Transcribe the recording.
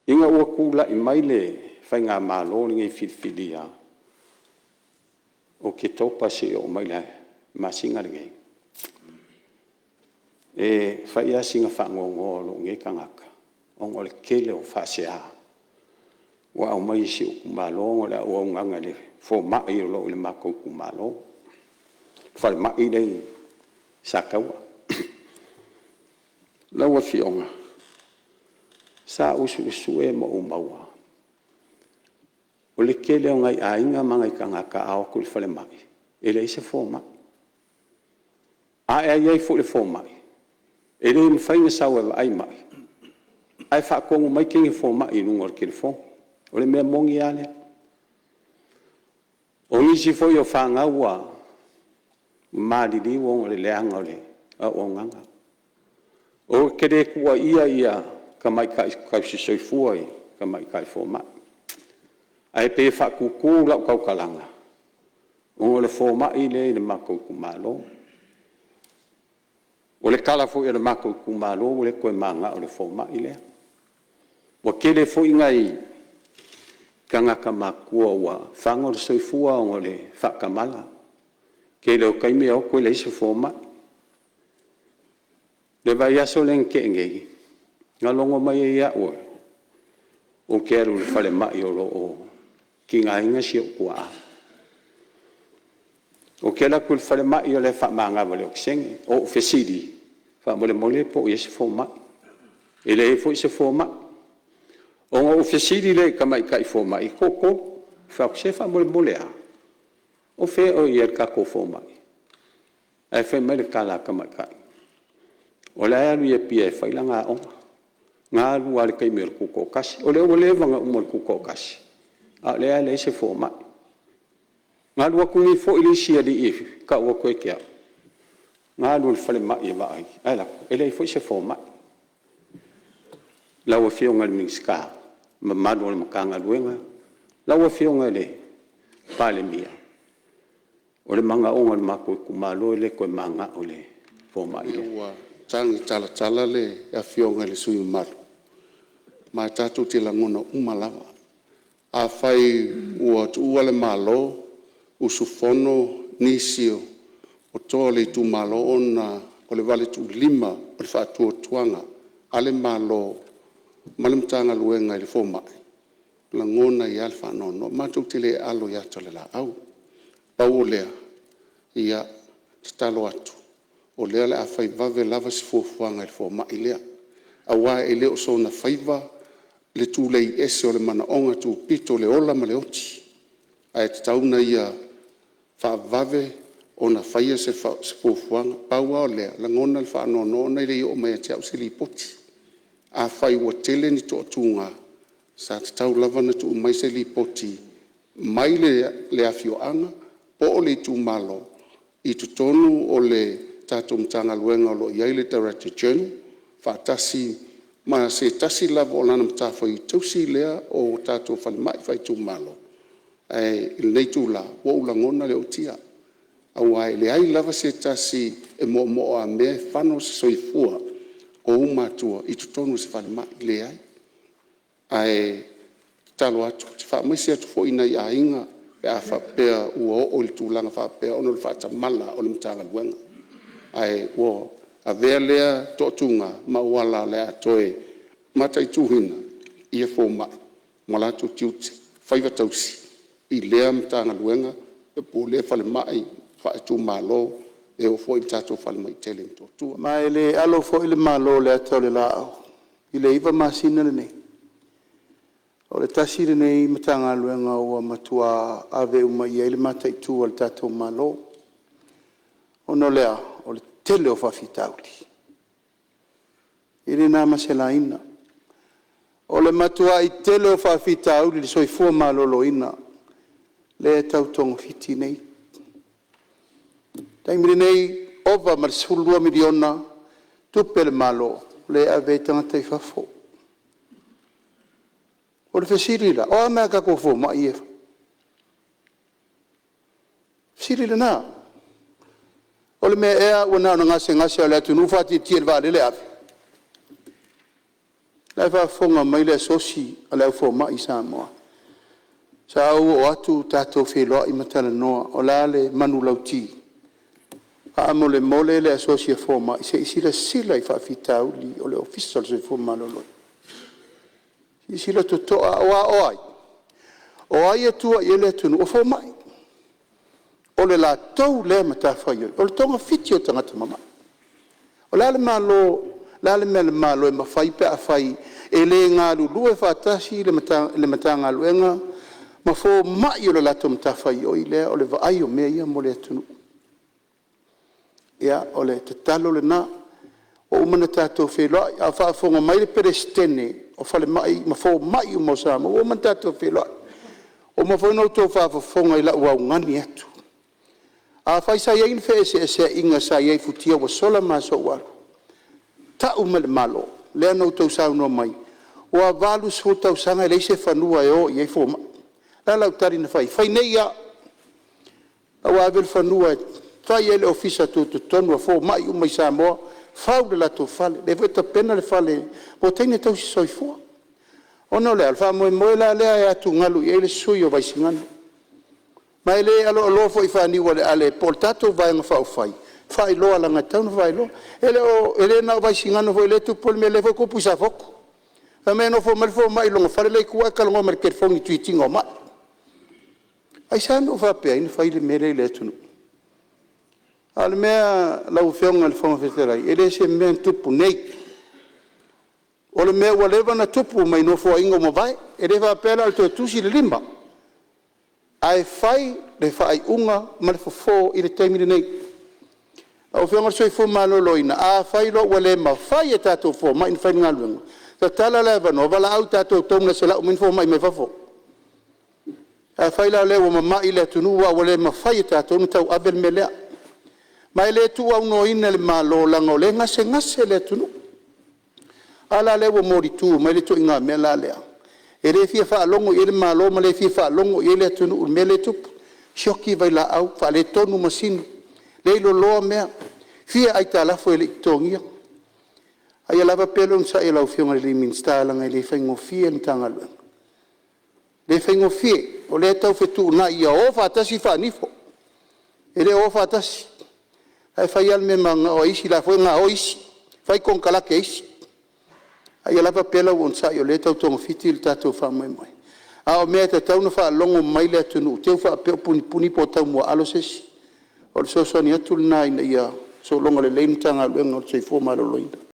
Inga ua kula I mai le fai ngā mālo ni ngai whiwhiria. O ke topa se o mai le masinga le ngai. E fai a singa whangongo lo ngai kangaka. O ngole kele o whasea. Wa au mai si o kumalo ngole o nganga le fo mai o lo le mako kumalo. Fai mai le sakaua. Laua fionga. Sa usu e mo maua. O le kele o ngai ainga mangai kangaka ao kul fale mai. E le se fo mai. A e ai fo le fo mai. E le mwhainga sawa ai mai. Ai whakongu mai kingi fo mai nunga ke le fo. O le mea mongi ale. O isi fo i o whangaua. Mādidi wong o le leanga o le. O nganga. O kere kua ia. Ka mai kai sisoi fuai. Ka mai kai fo mai. Ai pe whakuku lau kau kalanga. O le fo mai le mako kumalo. O le kala fo i le mako kumalo. O le koe manga o le fo mai le. O kele fo ingai. Kangaka makua ua. Whanga o le soifua o le whakamala. Kele o kaime o koe le ise fo mai. Le vai aso len ke ngei. Ngā longo mai e ia ua. O keru le whale mai o lo o. Ki ngā inga si o kua. O kela kul whale mai o le whamanga wale o kisengi. O whesidi. Whamole mole po i ese fo mai. E le e fo ise fo mai. O ngā o whesidi le ka mai kai fo mai. Koko. Whakse whamole mole a. O whe o i er kako fo mai. E whe mai le kala ka mai kai. O le alu ia pia e whaila ngā onga. Ngā alu ale kai mea kuko kasi. O le wanga umar kuko kasi. A le ale se fo mai. Ngā alu akungi fo ili sia di iwi. Ka ua koe kia. Ngā alu le whale mai e vai. Ai lako. Ele fo se fo mai. Laua fionga le mingska. Mamadu le makanga luenga. Laua fionga le pale mia. O le manga onga le mako kumalo le koe manga o le fo mai le. Tangi tala le a fionga le sui maru. Ma tatu te langona umalawa. A fai ua tua le malo, usufono nisio, o toa le tu malo ona, o le vale tu lima, o le whaatua tuanga, ale malo, malimtanga luenga le fomai. Langona i alfa no, ma te le alo ya tole la au. Pau lea, ia talo atu. O lea le a fai vave lava si fuafuanga le fomai lea. Awa e leo so na faiva, le tu lei ese o le mana onga tu pito le ola ma le oti. Ai te tauna ia wha vave o na whaia se fuafuanga. Paua o lea, la ngona le wha no nei le o mai te au se li poti. A whai ua tele ni to atunga. Sa te tau lava na tu mai se li poti. Mai le afio anga, po o le tu malo. I tu tonu o le tato mtanga luenga o lo iai le Director General. Wha tasi ma se tasi lava o lana mtafo i tausi lea o tato whale mai whai tu malo. Il nei tu la, wo ula ngona le o tia. Au ai le ai lava se tasi e mo a me whano se soifua o umatua i tutonu se whale mai le ai. Ai talo atu, te wha mai se atu fo ina i a inga e a whapea ua o le tūlanga whapea ono le whatamala o le mtanga luenga. Ai wo a vea lea totunga ma wala lea toe matai tuhina ia fo mai malato tiuti faiva tausi i lea mtanga luenga e po lea fale mai fa tu malo e o fo i tato fale mai tele totua ma ele alo fo ile malo le tole la ile iva masina nei o le tasi nei mtanga luenga o matua ave uma ia ile matai tu al tato malo ono lea o le tele o whawhitauli. Ire nā maselaina. O le matua i tele o whawhitauli le soifua malolo ina. Le tautongo fiti nei. Taimiri nei, ova ma le sulua miliona, tupe le malo, le ave tangata i whafo. O le whesirila, o a mea kako fo ma i e. Whesirila nā. O le mea ea ua nao na ngase o le atu nuwhati tia le vale le awe. lai whaafonga mai le sosi a lau fo mai Samoa. Sa au o atu tātou wheloa I matana noa o la le manu lauti. A mole mole le sosi a fo mai se isila sila I whaafitau li o le official se fo maloloi. Isila to toa o ai. O ai atua I ele tunu o fo mai. O le la tau le matawhai o le tonga fiti o tangata mama. O la le malo la le mele malo e mawhai pe a whai e le ngā lulu e whātasi le matanga luenga ma fo mai o le lato matawhai o I lea o le vaai o mea ia mo le atunu. Ia o le tatalo le na o umana tātou wheloi a whaafonga mai le perestene o whale mai ma fo mai o mo Samoa o umana tātou wheloi o ma whanau tō whaafonga I la ua ngani atu. A whai sa iei whee se inga sa iei futia wa sola ma so waru. Ta umale malo, lea nau tau sau no mai. Wa valu so tau sanga leise whanua e o iei fōma. La lau tari na whai. Whai nei a wa avel whanua e whai ele ofisa tu tonu a fō mai umai Samoa. Whau le lato whale. Le veta pena le whale. O teine tau si soi fua. Ono le alfa moe moe la lea e atu ngalu i ele sui o vaisinganu. Mai le alo fo I whaniwa le ale pol tato vai ngā whau whai. Whai loa langa tauna whai loa. Ele na vai singano fo ele tu pol me le fo kupu sa foko. A me no fo mal fo mai longa whare le kua kalonga mar kerfongi tuitinga o mai. Ai sa no whapea ina whai le mere le tunu. Ale mea lau whionga le whonga wheterai. Ele se mea tupu nei. O le mea walewa na tupu mai no fo ingo mo vai. Ele whapea la alto tusi le limba. Ai fai le fai unga ma le fo I le taimire nei. Au whionga soi fo malo loina. A fai lo wale ma fai e tato fo ma in fai ngaluenga. Ta tala leva no wala au tato tonga se lau min fo mai me fafo. A fai la lewa ma mai le tunu wa wale ma fai e tato nu tau abel me lea. Mai le tu au no ina le malo langa o le ngase le tunu. Ala lewa mori tu mai le tu inga me la lea. E le fia wha longo I le malo ma le fia wha longo I le tunu u me le tupu. Shoki vai la au wha le tonu masinu. Le lo loa mea. Fia ai ta lafo e le itongia. Ai alava pelo nsa e lau whionga le minsta langa I le whaingo fie ni tanga luenga. Le whaingo fie o le tau whetu na ia o whatasi whanifo. E le o whatasi. Ai whai al me manga o isi la whainga o isi. Whai kong kalake isi. Ai alava pelo o nsa e o le tau tonga fiti il tatou whamai mai. A o mea te tau na wha longo mai le atunu. Teu wha peo puni po tau mua alo sesi. O le sosoni atu na ina ia so longa le leimtanga luenga o le seifo malo loina.